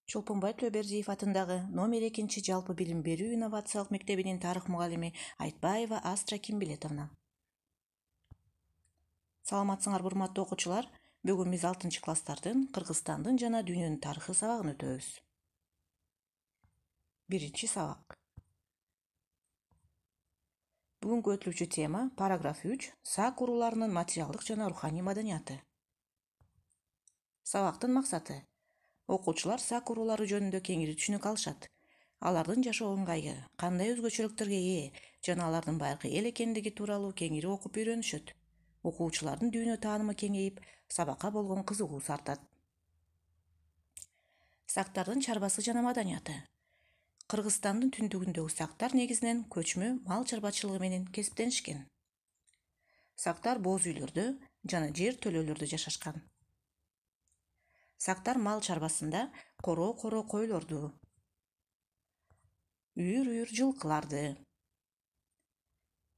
Чолпонбай Тлеубердиев атындагы номер 2 жалпы билим берүү инновациялык мектебинин тарых мугалими Айтбаева Астра Кимбилетовна. Саламатсыңарбы урматтуу окуучулар, бүгүн биз 6 класстардын Кыргызстандын жана дүйнөнүн тарыхы сабагын өтөбүз. 1 сабак. Бүгүнкү өтүлүүчү тема параграф 3 сак урууларынын материалдык жана руханий маданияты. Сабактын максаты: окуучулар сак уруулары жөнүндө кеңири түшүнүк алышат. Алардын жашоо ыңгайы, кандай өзгөчөлүктөргө ээ жана алардын байыркы эл экендиги тууралуу кеңири окуп үйрөнүшөт. Окуучулардын дүйнө таанымы кеңейип, сабакка болгон кызыгуусу артат. Сактардын чарбасы жана маданияты. Кыргызстандын түндүгүндөгү сактар негизинен көчмө мал чарбачылыгы менен кесиптенишкен. Сактар боз үйлөрдө жана жер төлөлөрдө жашашкан. Сактар мал чарбасында коро койлорду, үйүр жылкыларды,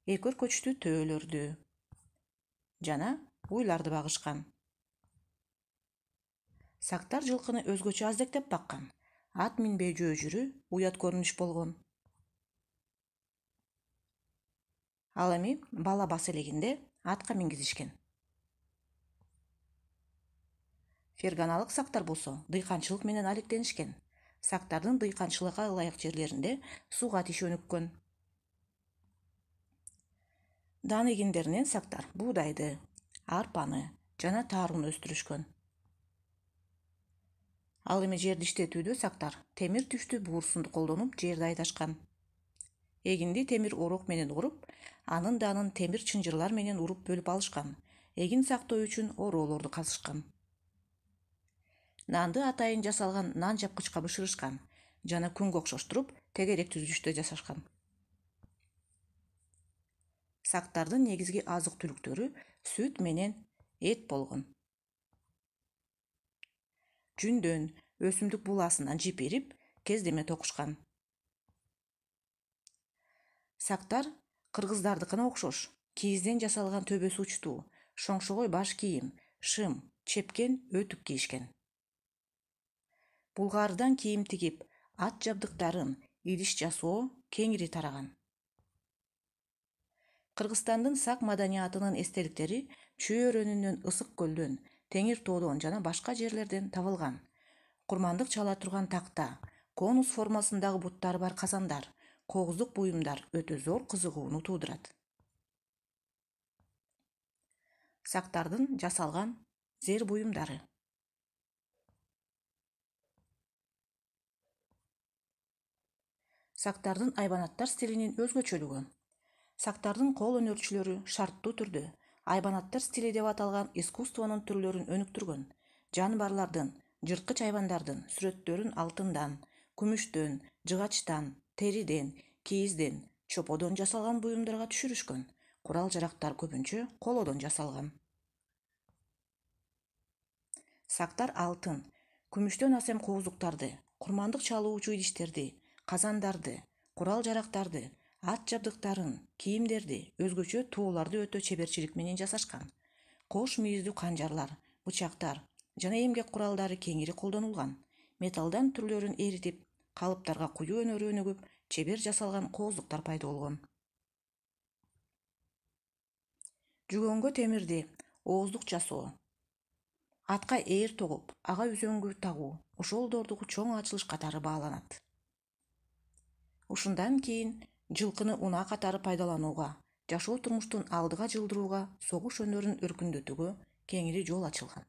экөр көчтүү төөлөрдү жана уйларды багышкан. Сактар жылкыны өзгөчө аздектеп баккан. Ат минбей жөө жүрүү уят көрүнүш болгон. Ал эми бала баса элегинде атка мингизишкен. Ферганалык сактар болсо дыйканчылык менен алектенишкен. Сактардын дыйканчылыкка ылайык жерлеринде сууга тиши өнүккөн. Дан эгиндеринен сактар буудайды, арпаны жана таарууну өстүрүшкөн. Ал эми жерди иштетүүдө сактар темир түштүү буурсунду колдонуп жерди айдашкан. Эгинди темир орок менен уруп, анын данын темир чынжырлар менен уруп бөлүп алышкан. Эгин сактоо үчүн ороолорду казышкан. Нанды атайын жасалган нан жапкычка бышырышкан жана күнгө окшоштуруп тегерек түзүлүштө жасашкан. Сактардын негизги азык түлүктөрү сүт менен эт болгон. Жүндөн, өсүмдүк буласынан жип ирип, кездеме токушкан. Сактар кыргыздардыкына окшош, кийизден жасалган төбөсү учтуу, шоңшогой баш кийим, шым, чепкен өтүк кийишкен. Булгаардан кийим тигип, ат жабдыктарын, идиш жасоо кеңири тараган. Кыргызстандын сак маданиятынын эстеликтери Чүй өрөөнүнөн, Ысык көлдөн, Теңир тоодон жана башка жерлерден табылган. Курмандык чала турган такта, конус формасындагы буттары бар казандар, кооздук буюмдар өтө зор кызыгууну туудурат. Сактардын жасалган зер буюмдары. Сактардын айбанаттар стилинин өзгөчөлүгү. Сактардын кол өнөрчүлөрү шарттуу түрдө айбанаттар стили деп аталган искусствонун түрлөрүн өнүктүргөн. Жаныбарлардын, жырткыч айбандардын сүрөттөрүн алтындан, күмүштөн, жыгачтан, териден, кийизден, чоподон жасалган буюмдарга түшүрүшкөн. Курал-жарактар көбүнчө колодон жасалган. Сактар алтын, күмүштөн асем кооздуктарды, курмандык чалуучу идиштерди, казандарды, курал-жарактарды, ат жабдыктарын, кийимдерди, өзгөчө тооларды өтө чеберчилик менен жасашкан. Кош мүйүздүү канжарлар, бычактар жана эмгек куралдары кеңири колдонулган. Металлдан түрлөрүн эритип, калыптарга куюу өнөрү өнүгүп, чебер жасалган кооздуктар пайда болгон. Жүгөнгө темирди ооздук жасоо, атка ээр тогуп, ага үзөңгү тагуу ошолдордугу чоң ачылыш катары бааланат. Ушундан кийин жылкыны унаа катары пайдаланууга, жашоо турмуштун алдыга жылдырууга, согуш өнөрүн өркүндөтүүгө кеңири жол ачылган.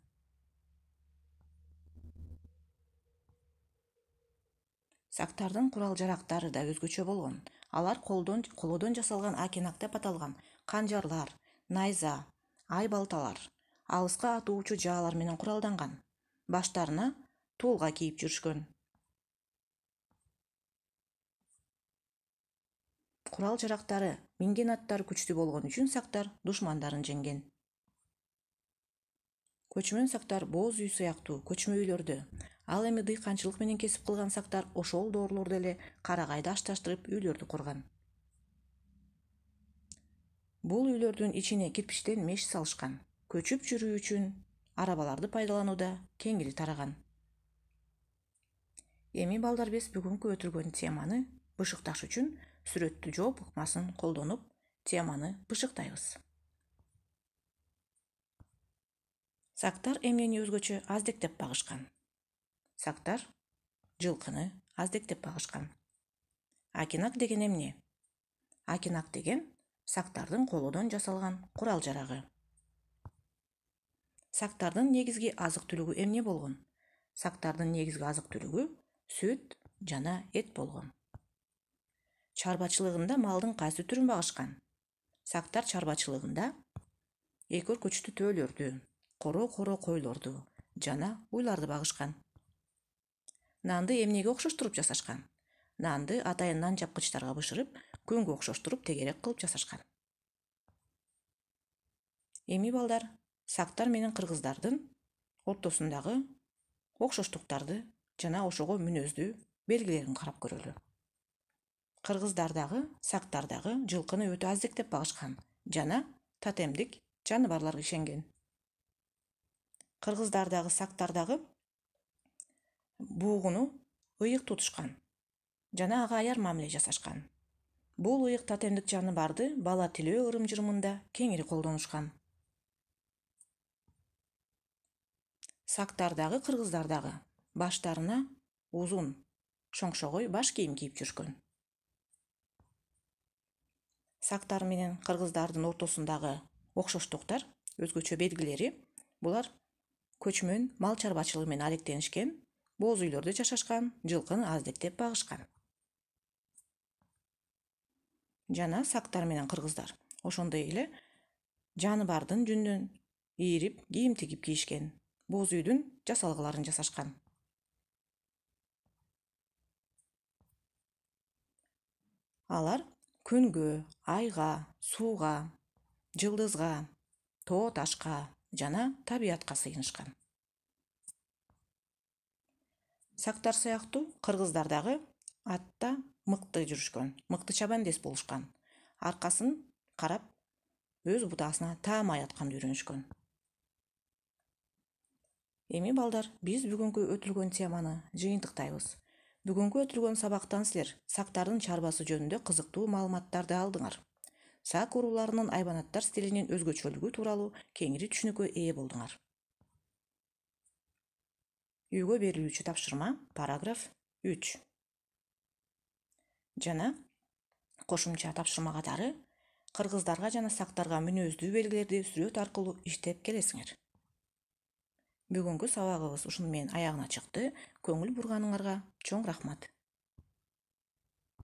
Сактардын курал-жарактары да өзгөчө болгон. Алар колодон жасалган акенак деп аталган канжарлар, найза, ай балталар, алыска атуучу жаалар менен куралданган. Баштарына тоолга кийип жүрүшкөн. Курал-жарактары, минген аттары күчтүү болгон үчүн сактар душмандарын жеңген. Көчмөн сактар боз үй сыяктуу көчмө үйлөрдө, ал эми дыйканчылык менен кесип кылган сактар ошол доорлордо эле карагайды ашташтырып үйлөрдү курган. Бул үйлөрдүн ичине кирпичтен меш салышкан. Көчүп жүрүү үчүн арабаларды пайдаланууда кеңири тараган. Эми балдар биз бүгүнкү өтүлгөн теманы бышыкташ үчүн сүрөттүү жооп ыкмасын колдонуп теманы бышыктайбыз. Сактар эмнени өзгөчө аздектеп багышкан? Сактар жылкыны аздектеп багышкан. Акинак деген эмне? Акинак деген сактардын колодон жасалган курал жарагы. Сактардын негизги азык түлүгү эмне болгон? Сактардын негизги азык түлүгү сүт жана эт болгон. Чарбачылыгында малдын кайсы түрүн багышкан? Сактар чарбачылыгында эки өркөчтүү төөлөрдү, коро койлорду жана уйларды багышкан. Нанды эмнеге окшоштуруп жасашкан? Нанды атайын нан жапкычтарга бышырып, күнгө окшоштуруп тегерек кылып жасашкан. Эми балдар, сактар менен кыргыздардын ортосундагы окшоштуктарды жана ошого мүнөздүү белгилерин карап көрөлү. Кыргыздардагы, сактардагы жылкыны өтө аздектеп багышкан жана тотемдик жаныбарларга ишенген. Кыргыздардагы, сактардагы буугуну ыйык тутушкан жана ага аяр мамиле жасашкан. Бул ыйык тотемдик жаныбарды бала тилөө ырым-жырымында кеңири колдонушкан. Сактардагы, кыргыздардагы баштарына узун, шоңшогой баш кийим кийип жүрүшкөн. Сактар менен кыргыздардын ортосундагы окшоштуктар, өзгөчө белгилери, булар көчмөн мал чарбачылыгы менен алектенишкен, боз үйлөрдө жашашкан, жылкыны аздектеп багышкан. Жана сактар менен кыргыздар ошондой эле жаныбардын жүнүнөн ийирип, кийим тигип кийишкен, боз үйдүн жасалгыларын жасашкан. Алар күнгө, айга, сууга, жылдызга, тоо ташка жана табиятка сыйынышкан. Сактар сыяктуу кыргыздар дагы атта мыкты жүрүшкөн, мыкты чабандес болушкан. Аркасын карап, өз бутасына таамай атканды үйрөнүшкөн. Эми балдар, биз бүгүнкү өтүлгөн теманы жыйынтыктайбыз. Бүгүнкү өтүлгөн сабактан силер сактардын чарбасы жөнүндө кызыктуу маалыматтарды алдыңар. Сак урууларынын айбанаттар стилинин өзгөчөлүгү тууралуу кеңири түшүнүккө ээ болдуңар. Үйгө берилүүчү тапшырма параграф 3. Жана кошумча тапшырма катары кыргыздарга жана сактарга мүнөздүү белгилерди сүрөт аркылуу иштеп келесиңер. Бүгүнкү сабагыбыз ушуну менен аягына чыкты. Көңүл бурганыңарга чоң рахмат.